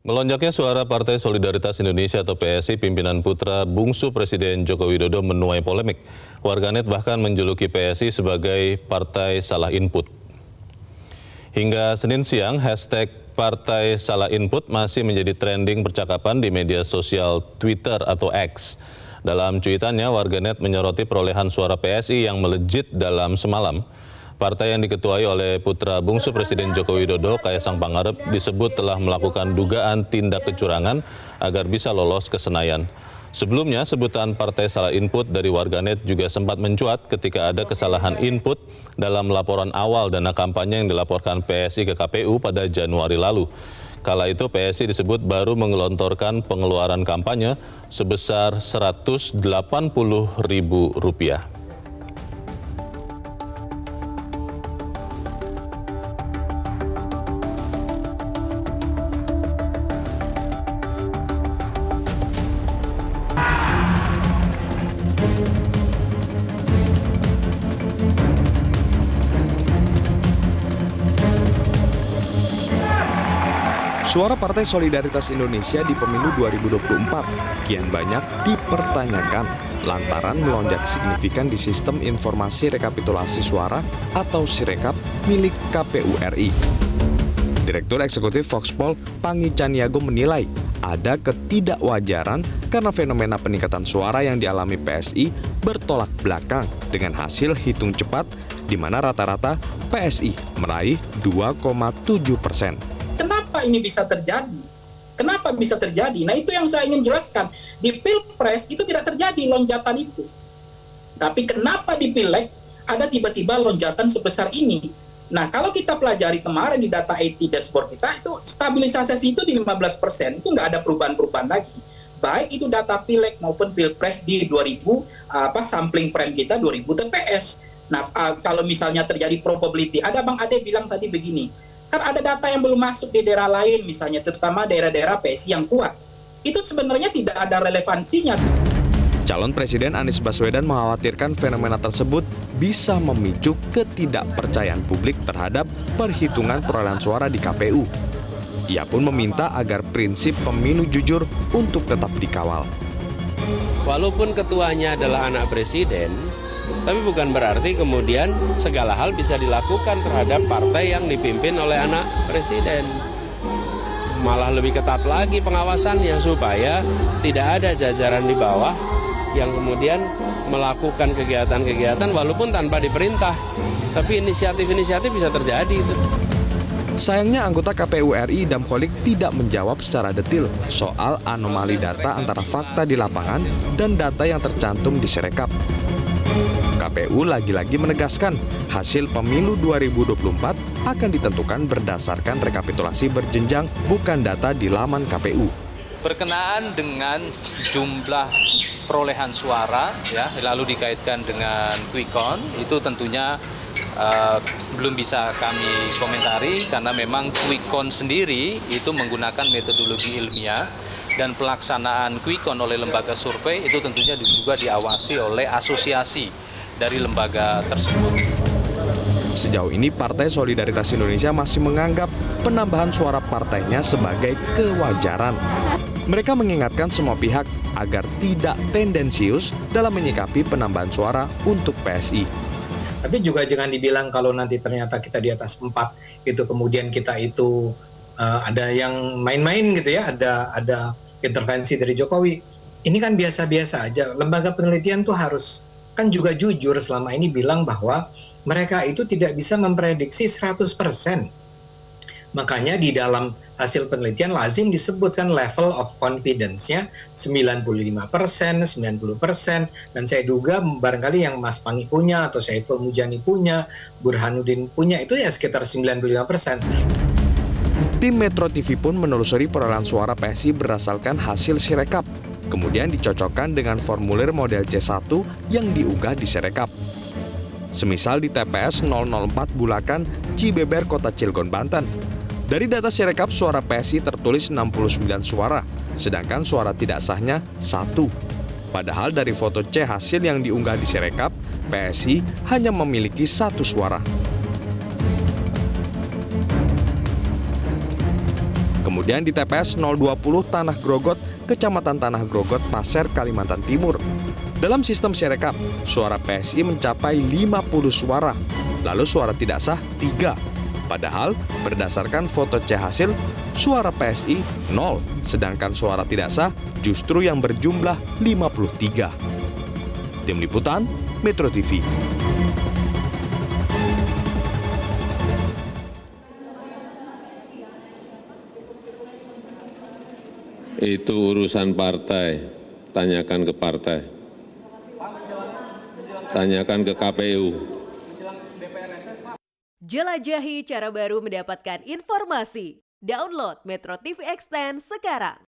Melonjaknya suara Partai Solidaritas Indonesia atau PSI, pimpinan putra bungsu Presiden Joko Widodo menuai polemik. Warganet bahkan menjuluki PSI sebagai partai salah input. Hingga Senin siang, hashtag partai salah input masih menjadi trending percakapan di media sosial Twitter atau X. Dalam cuitannya, warganet menyoroti perolehan suara PSI yang melejit dalam semalam. Partai yang diketuai oleh putra bungsu Presiden Joko Widodo, Kaisang Pangarep, disebut telah melakukan dugaan tindak kecurangan agar bisa lolos ke Senayan. Sebelumnya, sebutan partai salah input dari warganet juga sempat mencuat ketika ada kesalahan input dalam laporan awal dana kampanye yang dilaporkan PSI ke KPU pada Januari lalu. Kala itu PSI disebut baru menggelontorkan pengeluaran kampanye sebesar Rp180.000. Suara Partai Solidaritas Indonesia di pemilu 2024 kian banyak dipertanyakan lantaran melonjak signifikan di sistem informasi rekapitulasi suara atau Sirekap milik KPU RI. Direktur Eksekutif Voxpol, Pangi Caniago menilai ada ketidakwajaran karena fenomena peningkatan suara yang dialami PSI bertolak belakang dengan hasil hitung cepat di mana rata-rata PSI meraih 2,7%. Kenapa ini bisa terjadi? Kenapa bisa terjadi? Nah, itu yang saya ingin jelaskan. Di Pilpres itu tidak terjadi lonjakan itu. Tapi kenapa di Pileg ada tiba-tiba lonjakan sebesar ini? Nah, kalau kita pelajari kemarin di data IT dashboard kita, itu stabilisasi itu di 15%. Itu nggak ada perubahan-perubahan lagi. Baik itu data Pileg maupun Pilpres di 2000, sampling frame kita 2000 TPS. Nah, kalau misalnya terjadi probability, ada Bang Ade bilang tadi begini, kan ada data yang belum masuk di daerah lain, misalnya terutama daerah-daerah PSI yang kuat. Itu sebenarnya tidak ada relevansinya. Calon Presiden Anies Baswedan mengkhawatirkan fenomena tersebut bisa memicu ketidakpercayaan publik terhadap perhitungan perolehan suara di KPU. Ia pun meminta agar prinsip pemilu jujur untuk tetap dikawal. Walaupun ketuanya adalah anak presiden, tapi bukan berarti kemudian segala hal bisa dilakukan terhadap partai yang dipimpin oleh anak presiden. Malah lebih ketat lagi pengawasannya supaya tidak ada jajaran di bawah yang kemudian melakukan kegiatan-kegiatan walaupun tanpa diperintah. Tapi inisiatif-inisiatif bisa terjadi itu. Sayangnya anggota KPU RI Idam Holik tidak menjawab secara detil soal anomali data antara fakta di lapangan dan data yang tercantum di Sirekap. KPU lagi-lagi menegaskan hasil pemilu 2024 akan ditentukan berdasarkan rekapitulasi berjenjang, bukan data di laman KPU. Berkenaan dengan jumlah perolehan suara, ya, lalu dikaitkan dengan quick count, itu tentunya belum bisa kami komentari karena memang quick count sendiri itu menggunakan metodologi ilmiah dan pelaksanaan quick count oleh lembaga survei itu tentunya juga diawasi oleh asosiasi dari lembaga tersebut. Sejauh ini Partai Solidaritas Indonesia masih menganggap penambahan suara partainya sebagai kewajaran. Mereka mengingatkan semua pihak agar tidak tendensius dalam menyikapi penambahan suara untuk PSI. Tapi juga jangan dibilang kalau nanti ternyata kita di atas 4, itu kemudian kita itu ada yang main-main gitu ya, ada intervensi dari Jokowi. Ini kan biasa-biasa aja. Lembaga penelitian tuh harus kan juga jujur selama ini bilang bahwa mereka itu tidak bisa memprediksi 100%. Makanya di dalam hasil penelitian lazim disebutkan level of confidence-nya 95%, 90%, dan saya duga barangkali yang Mas Pangi punya atau Saiful Mujani punya, Burhanuddin punya itu ya sekitar 95%. Tim Metro TV pun menelusuri perolehan suara PSI berdasarkan hasil Sirekap, kemudian dicocokkan dengan formulir model C1 yang diunggah di Sirekap. Semisal di TPS 004 Bulakan, Cibeber, Kota Cilegon, Banten. Dari data Sirekap, suara PSI tertulis 69 suara, sedangkan suara tidak sahnya 1. Padahal dari foto C hasil yang diunggah di Sirekap, PSI hanya memiliki 1 suara. Kemudian di TPS 020 Tanah Grogot, Kecamatan Tanah Grogot, Pasir, Kalimantan Timur. Dalam sistem Sirekap, suara PSI mencapai 50 suara, lalu suara tidak sah 3. Padahal berdasarkan foto C hasil, suara PSI 0, sedangkan suara tidak sah justru yang berjumlah 53. Tim Liputan, Metro TV. Itu urusan partai, tanyakan ke partai. Tanyakan ke KPU. Jelajahi cara baru mendapatkan informasi. Download Metro TV Extend sekarang.